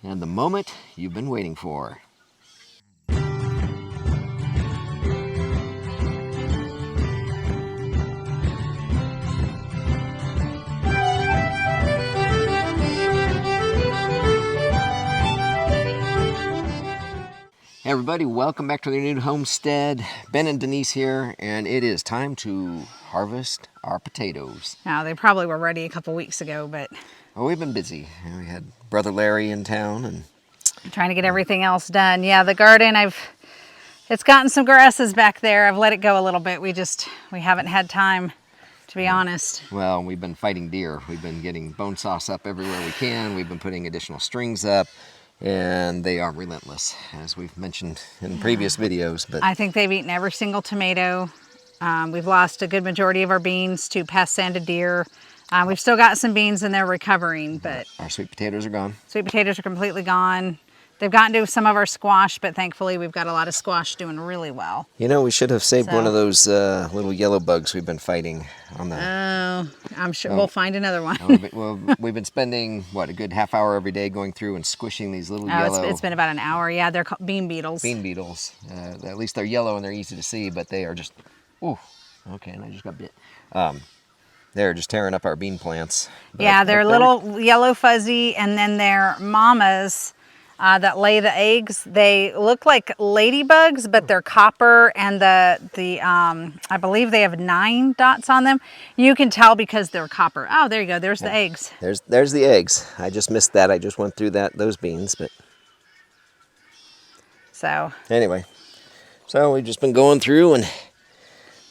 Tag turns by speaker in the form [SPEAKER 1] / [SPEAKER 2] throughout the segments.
[SPEAKER 1] and the moment you've been waiting for. Hey everybody, welcome back to the new homestead. Ben and Denise here, and it is time to harvest our potatoes.
[SPEAKER 2] Now, they probably were ready a couple weeks ago, but...
[SPEAKER 1] Well, we've been busy. We had Brother Larry in town and...
[SPEAKER 2] trying to get everything else done. Yeah, the garden, it's gotten some grasses back there. I've let it go a little bit. We haven't had time, to be honest.
[SPEAKER 1] Well, we've been fighting deer. We've been getting bone sauce up everywhere we can. We've been putting additional strings up. And they are relentless, as we've mentioned in previous videos. But
[SPEAKER 2] I think they've eaten every single tomato. We've lost a good majority of our beans to past sanded deer. We've still got some beans and they're recovering, but...
[SPEAKER 1] our sweet potatoes are gone.
[SPEAKER 2] Sweet potatoes are completely gone. They've gotten to some of our squash, but thankfully we've got a lot of squash doing really well.
[SPEAKER 1] You know, we should have saved one of those little yellow bugs we've been fighting on the...
[SPEAKER 2] Oh, I'm sure we'll find another one.
[SPEAKER 1] Well, we've been spending, what, a good half hour every day going through and squishing these little yellow...
[SPEAKER 2] It's been about an hour. Yeah, they're called bean beetles.
[SPEAKER 1] Bean beetles. At least they're yellow and they're easy to see, but they are just... Ooh, okay, and I just got bit. They're just tearing up our bean plants.
[SPEAKER 2] Yeah, they're little yellow fuzzy, and then they're mamas that lay the eggs. They look like ladybugs, but they're copper, and I believe they have 9 dots on them. You can tell because they're copper. Oh, there you go. There's the eggs.
[SPEAKER 1] There's the eggs. I just missed that. I just went through those beans, but...
[SPEAKER 2] So...
[SPEAKER 1] Anyway, so we've just been going through and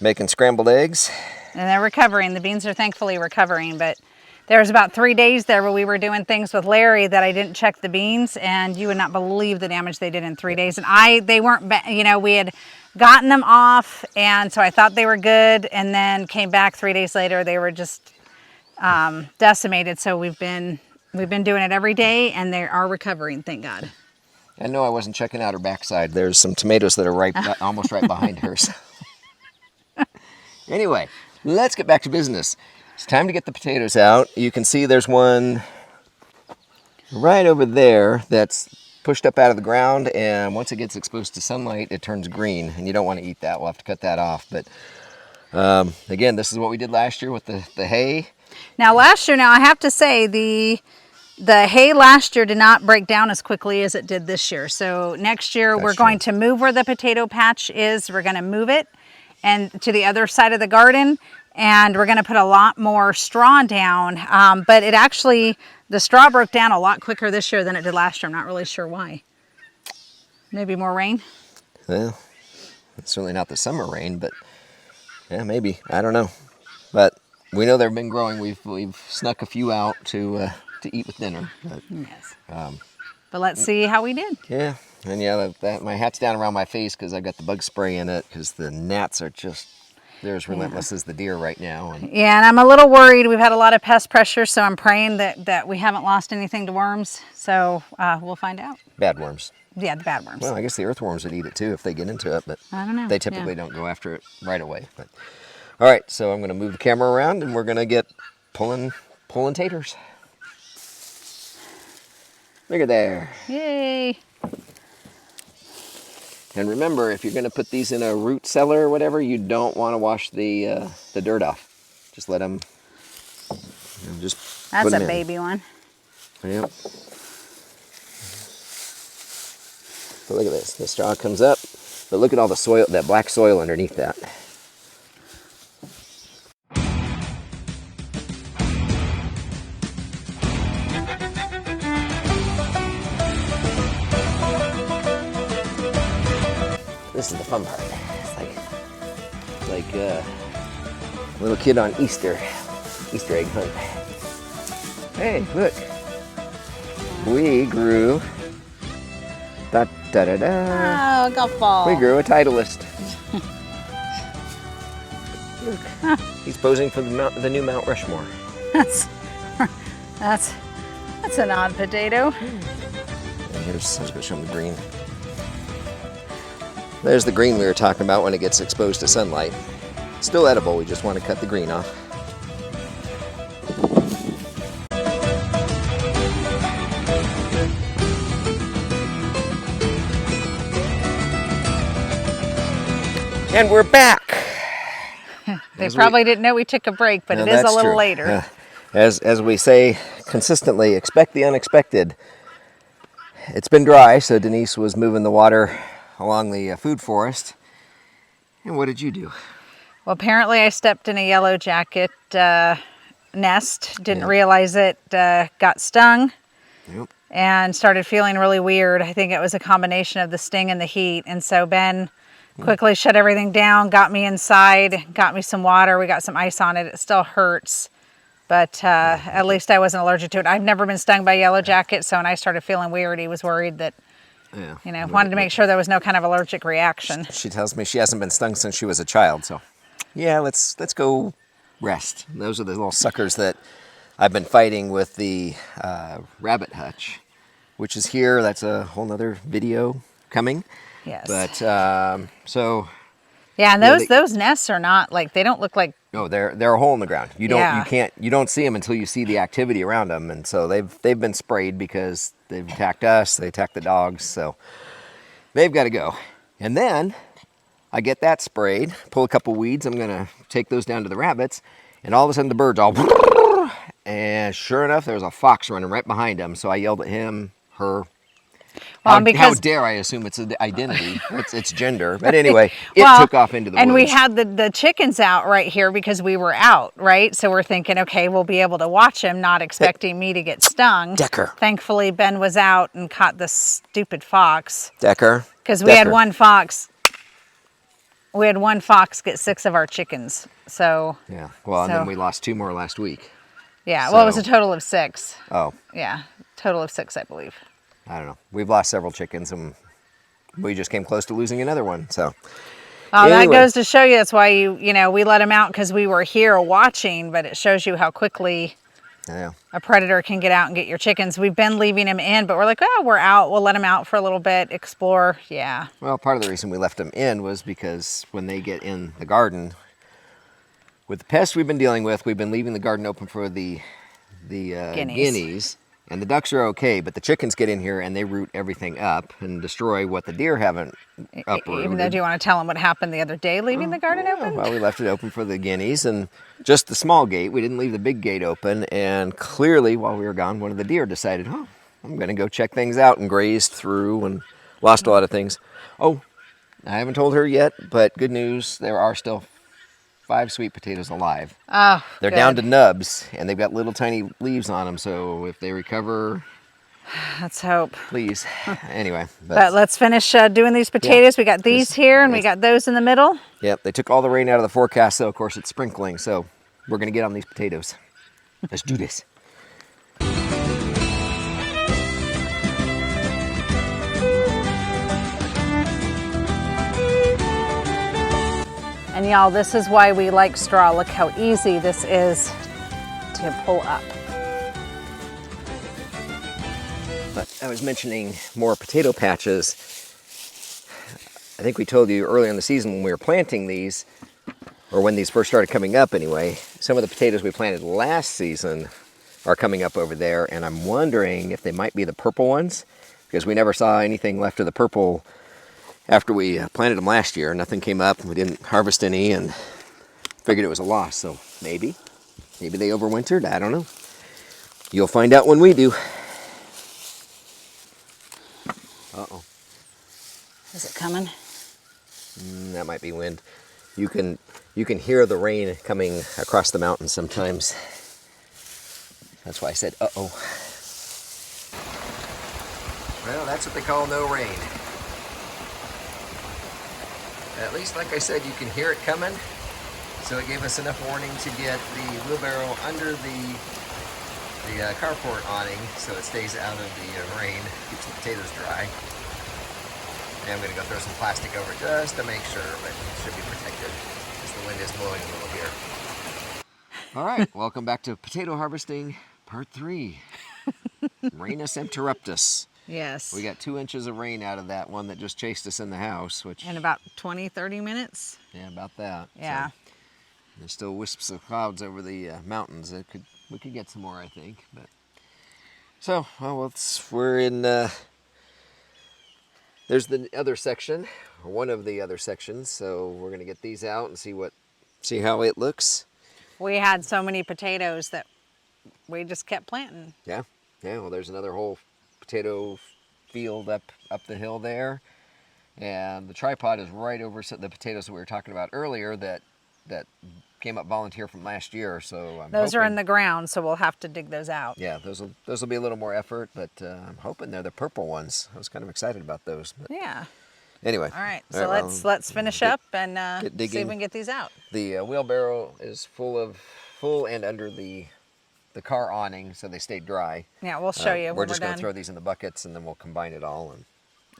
[SPEAKER 1] making scrambled eggs.
[SPEAKER 2] And they're recovering. The beans are thankfully recovering, but there was about 3 days there where we were doing things with Larry that I didn't check the beans, and you would not believe the damage they did in 3 days. And they weren't, we had gotten them off, and so I thought they were good, and then came back 3 days later, they were just decimated. So we've been doing it every day, and they are recovering, thank God.
[SPEAKER 1] I know I wasn't checking out her backside. There's some tomatoes that are almost right behind hers. Anyway, let's get back to business. It's time to get the potatoes out. You can see there's one right over there that's pushed up out of the ground, and once it gets exposed to sunlight, it turns green, and you don't want to eat that. We'll have to cut that off. But again, this is what we did last year with the hay.
[SPEAKER 2] Now I have to say the hay last year did not break down as quickly as it did this year. So next year we're going to move where the potato patch is. We're going to move it and to the other side of the garden, and we're going to put a lot more straw down. But the straw broke down a lot quicker this year than it did last year. I'm not really sure why. Maybe more rain?
[SPEAKER 1] Well, it's certainly not the summer rain, but yeah, maybe. I don't know. But we know they've been growing. We've snuck a few out to eat with dinner. But,
[SPEAKER 2] yes. But let's see how we did.
[SPEAKER 1] Yeah. And yeah, my hat's down around my face because I've got the bug spray in it because the gnats are they're as relentless as the deer right now.
[SPEAKER 2] Yeah, and I'm a little worried. We've had a lot of pest pressure, so I'm praying that we haven't lost anything to worms. So we'll find out.
[SPEAKER 1] Bad worms.
[SPEAKER 2] Yeah, the bad worms.
[SPEAKER 1] Well, I guess the earthworms would eat it too if they get into it, but
[SPEAKER 2] I don't know.
[SPEAKER 1] They typically don't go after it right away. But all right, so I'm going to move the camera around and we're going to get pulling taters. Look at there.
[SPEAKER 2] Yay.
[SPEAKER 1] And remember, if you're going to put these in a root cellar or whatever, you don't want to wash the dirt off. Just let them,
[SPEAKER 2] That's a baby one.
[SPEAKER 1] Yep. So look at this. The straw comes up, but look at all the soil, that black soil underneath that. This is the fun part. It's like a little kid on Easter egg hunt. Hey, look. We grew Oh,
[SPEAKER 2] golf ball.
[SPEAKER 1] We grew a Titleist. Look, he's posing for the new Mount Rushmore.
[SPEAKER 2] That's an odd potato.
[SPEAKER 1] And I was going to show him the green. There's the green we were talking about when it gets exposed to sunlight. Still edible, we just want to cut the green off. And we're back.
[SPEAKER 2] They probably didn't know we took a break, but
[SPEAKER 1] No,
[SPEAKER 2] it is a
[SPEAKER 1] that's
[SPEAKER 2] little
[SPEAKER 1] true.
[SPEAKER 2] later.
[SPEAKER 1] As we say consistently, expect the unexpected. It's been dry, so Denise was moving the water along the food forest. And what did you do?
[SPEAKER 2] Well, apparently I stepped in a yellow jacket nest, didn't
[SPEAKER 1] Yep.
[SPEAKER 2] realize it, got stung.
[SPEAKER 1] Yep.
[SPEAKER 2] And started feeling really weird. I think it was a combination of the sting and the heat. And so Ben quickly shut everything down, got me inside, got me some water. We got some ice on it. It still hurts, but at least I wasn't allergic to it. I've never been stung by yellow jacket, so when I started feeling weird, he was worried that, wanted to make sure there was no kind of allergic reaction.
[SPEAKER 1] She tells me she hasn't been stung since she was a child, so yeah, let's go rest. Those are the little suckers that I've been fighting with the rabbit hutch, which is here. That's a whole nother video coming.
[SPEAKER 2] Yes.
[SPEAKER 1] But so
[SPEAKER 2] yeah, and those nests are not like, they don't look like.
[SPEAKER 1] no, they're a hole in the ground. You don't see them until you see the activity around them, and so they've been sprayed because they've attacked us. They attacked the dogs, so they've got to go. And then I get that sprayed, pull a couple weeds. I'm gonna take those down to the rabbits, and all of a sudden the birds all. And sure enough, there was a fox running right behind him. So I yelled at him, her.
[SPEAKER 2] Well,
[SPEAKER 1] How dare I assume it's an identity, it's gender. But anyway, it took off into the woods.
[SPEAKER 2] And we had the chickens out right here because we were out, right? So we're thinking, okay, we'll be able to watch him, not expecting me to get stung.
[SPEAKER 1] Decker.
[SPEAKER 2] Thankfully, Ben was out and caught this stupid fox.
[SPEAKER 1] Decker.
[SPEAKER 2] Because we had one fox. We had one fox get 6 of our chickens. So.
[SPEAKER 1] Yeah. Well, and then we lost 2 more last week.
[SPEAKER 2] Yeah.
[SPEAKER 1] So,
[SPEAKER 2] well, it was a total of 6.
[SPEAKER 1] Oh.
[SPEAKER 2] Yeah. Total of 6, I believe.
[SPEAKER 1] I don't know. We've lost several chickens, and we just came close to losing another one. So.
[SPEAKER 2] Oh,
[SPEAKER 1] anyway.
[SPEAKER 2] that goes to show you. That's why we let them out because we were here watching. But it shows you how quickly a predator can get out and get your chickens. We've been leaving them in, but we're like, oh, we're out. We'll let them out for a little bit, explore. Yeah.
[SPEAKER 1] Well, part of the reason we left them in was because when they get in the garden, with the pests we've been dealing with, we've been leaving the garden open for the guineas. And the ducks are okay, but the chickens get in here and they root everything up and destroy what the deer haven't uprooted.
[SPEAKER 2] Even though, do you want to tell them what happened the other day leaving the garden open?
[SPEAKER 1] Well, we left it open for the guineas and just the small gate. We didn't leave the big gate open. And clearly, while we were gone, one of the deer decided, I'm going to go check things out, and grazed through and lost a lot of things. Oh, I haven't told her yet, but good news, there are still 5 sweet potatoes alive.
[SPEAKER 2] Oh,
[SPEAKER 1] they're down to nubs, and they've got little tiny leaves on them. So if they recover,
[SPEAKER 2] let's hope.
[SPEAKER 1] Please. Anyway,
[SPEAKER 2] but let's finish doing these potatoes. We got these here, and we got those in the middle.
[SPEAKER 1] Yep, they took all the rain out of the forecast, so of course it's sprinkling. So we're gonna get on these potatoes. Let's do this.
[SPEAKER 2] And y'all, this is why we like straw. Look how easy this is to pull up.
[SPEAKER 1] But I was mentioning more potato patches. I think we told you earlier in the season when we were planting these, or when these first started coming up anyway, some of the potatoes we planted last season are coming up over there, and I'm wondering if they might be the purple ones, because we never saw anything left of the purple after we planted them last year. Nothing came up, we didn't harvest any, and figured it was a loss. So maybe they overwintered, I don't know. You'll find out when we do. Uh-oh.
[SPEAKER 2] Is it coming?
[SPEAKER 1] That might be wind. You can hear the rain coming across the mountains sometimes. That's why I said, uh-oh. Well, that's what they call no rain. At least, like I said, you can hear it coming. So it gave us enough warning to get the wheelbarrow under the carport awning so it stays out of the rain, keeps the potatoes dry. And I'm going to go throw some plastic over just to make sure, but it should be protected because the wind is blowing a little here. All right, welcome back to Potato Harvesting Part 3. Rainus interruptus.
[SPEAKER 2] Yes.
[SPEAKER 1] We got 2 inches of rain out of that one that just chased us in the house, which...
[SPEAKER 2] In about 20, 30 minutes?
[SPEAKER 1] Yeah, about that.
[SPEAKER 2] Yeah.
[SPEAKER 1] So, there's still wisps of clouds over the mountains. We could get some more, I think. But so, we're in... there's the other section one of the other sections, so we're going to get these out and see how it looks.
[SPEAKER 2] We had so many potatoes that we just kept planting.
[SPEAKER 1] Yeah, well, there's another whole potato field up the hill there, and the tripod is right over the potatoes that we were talking about earlier that came up volunteer from last year. So
[SPEAKER 2] those are in the ground, so we'll have to dig those out.
[SPEAKER 1] Yeah, those will be a little more effort, but I'm hoping they're the purple ones. I was kind of excited about those. But
[SPEAKER 2] yeah.
[SPEAKER 1] Anyway.
[SPEAKER 2] All right, so let's finish up and see if we can get these out.
[SPEAKER 1] The wheelbarrow is full and under the car awning, so they stay dry.
[SPEAKER 2] Yeah, we'll show you when we're
[SPEAKER 1] just
[SPEAKER 2] done.
[SPEAKER 1] going to throw these in the buckets, and then we'll combine it all. And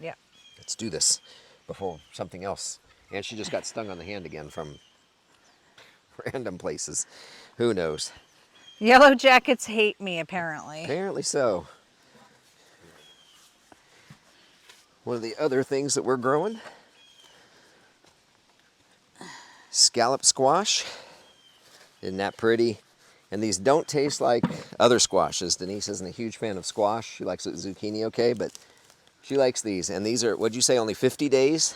[SPEAKER 2] yeah,
[SPEAKER 1] let's do this before something else. And she just got stung on the hand again from random places. Who knows?
[SPEAKER 2] Yellow jackets hate me, apparently.
[SPEAKER 1] Apparently so. One of the other things that we're growing, scallop squash. Isn't that pretty? And these don't taste like other squashes. Denise isn't a huge fan of squash. She likes zucchini okay, but she likes these. And these are, what'd you say, only 50 days?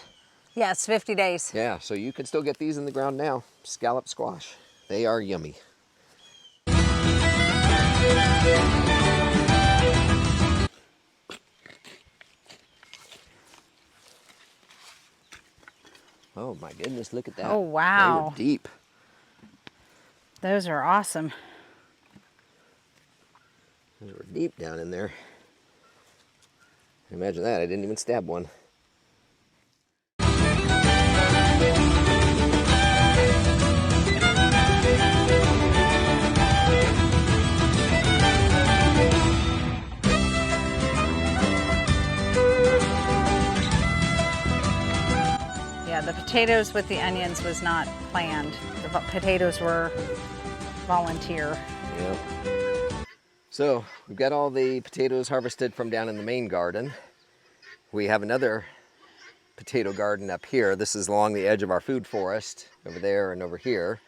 [SPEAKER 2] Yes, 50 days.
[SPEAKER 1] Yeah, so you can still get these in the ground now. Scallop squash. They are yummy. Oh my goodness, look at that.
[SPEAKER 2] Oh, wow.
[SPEAKER 1] They were deep.
[SPEAKER 2] Those are awesome.
[SPEAKER 1] Those were deep down in there. Imagine that, I didn't even stab one.
[SPEAKER 2] Yeah, the potatoes with the onions was not planned. The potatoes were volunteer.
[SPEAKER 1] Yep. So we've got all the potatoes harvested from down in the main garden. We have another potato garden up here. This is along the edge of our food forest, over there and over here.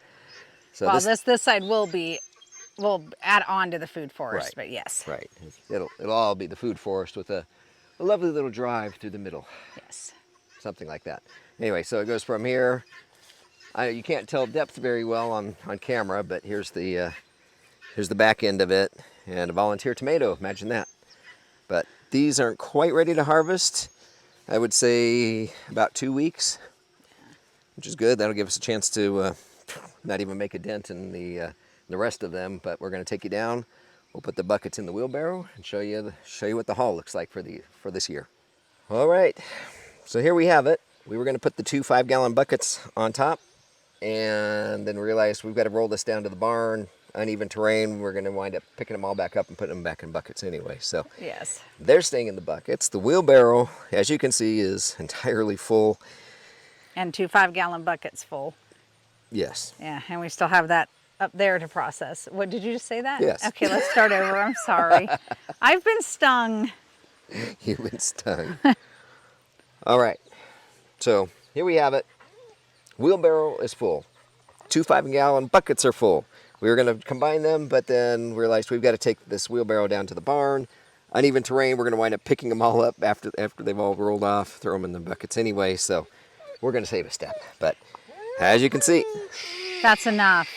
[SPEAKER 1] So
[SPEAKER 2] well, this side will add on to the food forest,
[SPEAKER 1] right,
[SPEAKER 2] but yes.
[SPEAKER 1] Right. It'll all be the food forest with a lovely little drive through the middle.
[SPEAKER 2] Yes.
[SPEAKER 1] Something like that. Anyway, so it goes from here. You can't tell depth very well on camera, but here's the back end of it, and a volunteer tomato. Imagine that. But these aren't quite ready to harvest. I would say about 2 weeks, which is good. That'll give us a chance to not even make a dent in the rest of them. But we're going to take you down. We'll put the buckets in the wheelbarrow and show you what the haul looks like for this year. All right. So here we have it. We were going to put the 2 5-gallon buckets on top, and then realized we've got to roll this down to the barn. Uneven terrain. We're going to wind up picking them all back up and putting them back in buckets anyway. So
[SPEAKER 2] yes,
[SPEAKER 1] they're staying in the buckets. The wheelbarrow, as you can see, is entirely full.
[SPEAKER 2] And 2 5-gallon buckets full.
[SPEAKER 1] Yes.
[SPEAKER 2] Yeah, and we still have that up there to process. What, did you just say that?
[SPEAKER 1] Yes.
[SPEAKER 2] Okay, let's start over. I'm sorry. I've been stung.
[SPEAKER 1] You've been stung. All right. So here we have it. Wheelbarrow is full. 2 5-gallon buckets are full. We were going to combine them, but then realized we've got to take this wheelbarrow down to the barn. Uneven terrain, we're going to wind up picking them all up after they've all rolled off, throw them in the buckets anyway, so we're going to save a step. But as you can see...
[SPEAKER 2] That's enough.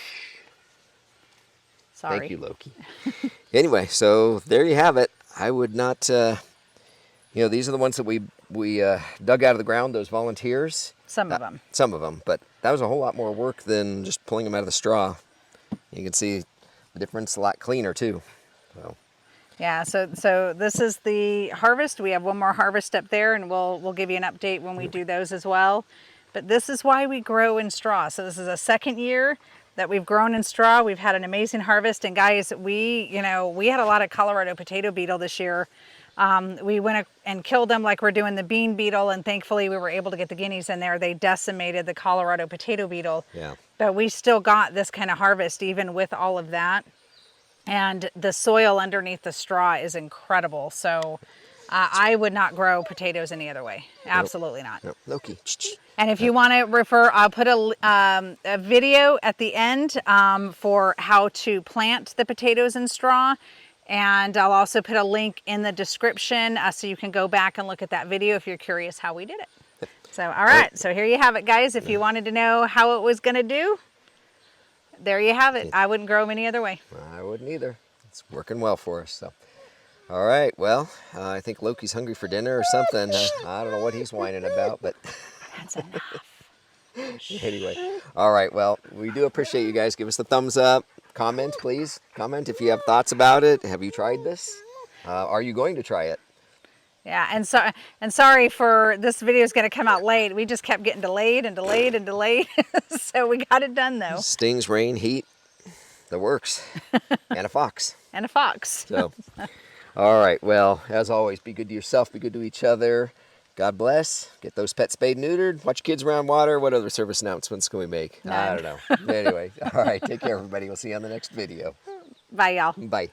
[SPEAKER 2] Sorry.
[SPEAKER 1] Thank you, Loki. Anyway, so there you have it. I would not... these are the ones that we dug out of the ground, those volunteers.
[SPEAKER 2] Some of them.
[SPEAKER 1] Some of them, but that was a whole lot more work than just pulling them out of the straw. You can see the difference a lot cleaner too. So.
[SPEAKER 2] Yeah, so this is the harvest. We have one more harvest up there, and we'll give you an update when we do those as well. But this is why we grow in straw. So this is a second year that we've grown in straw. We've had an amazing harvest, and guys, we had a lot of Colorado potato beetle this year. We went and killed them like we're doing the bean beetle, and thankfully we were able to get the guineas in there. They decimated the Colorado potato beetle.
[SPEAKER 1] Yeah.
[SPEAKER 2] But we still got this kind of harvest even with all of that. And the soil underneath the straw is incredible. So I would not grow potatoes any other way. Absolutely not.
[SPEAKER 1] Nope. Loki.
[SPEAKER 2] And if you want to refer, I'll put a video at the end for how to plant the potatoes in straw. And I'll also put a link in the description so you can go back and look at that video if you're curious how we did it. So, all right. So here you have it, guys. If you wanted to know how it was going to do, there you have it. I wouldn't grow them any other way.
[SPEAKER 1] I wouldn't either. It's working well for us. So, all right. Well, I think Loki's hungry for dinner or something. I don't know what he's whining about, but
[SPEAKER 2] That's enough.
[SPEAKER 1] anyway. All right. Well, we do appreciate you guys. Give us a thumbs up. Comment, please. Comment if you have thoughts about it. Have you tried this? Are you going to try it?
[SPEAKER 2] Yeah, and sorry for this video is going to come out late. We just kept getting delayed and delayed and delayed. So we got it done though.
[SPEAKER 1] Stings, rain, heat, that works. And a fox.
[SPEAKER 2] And a fox.
[SPEAKER 1] So, all right. Well, as always, be good to yourself, be good to each other. God bless. Get those pets spayed, neutered. Watch kids around water. What other service announcements can we make?
[SPEAKER 2] None.
[SPEAKER 1] I don't know. Anyway, all right. Take care, everybody. We'll see you on the next video.
[SPEAKER 2] Bye, y'all.
[SPEAKER 1] Bye.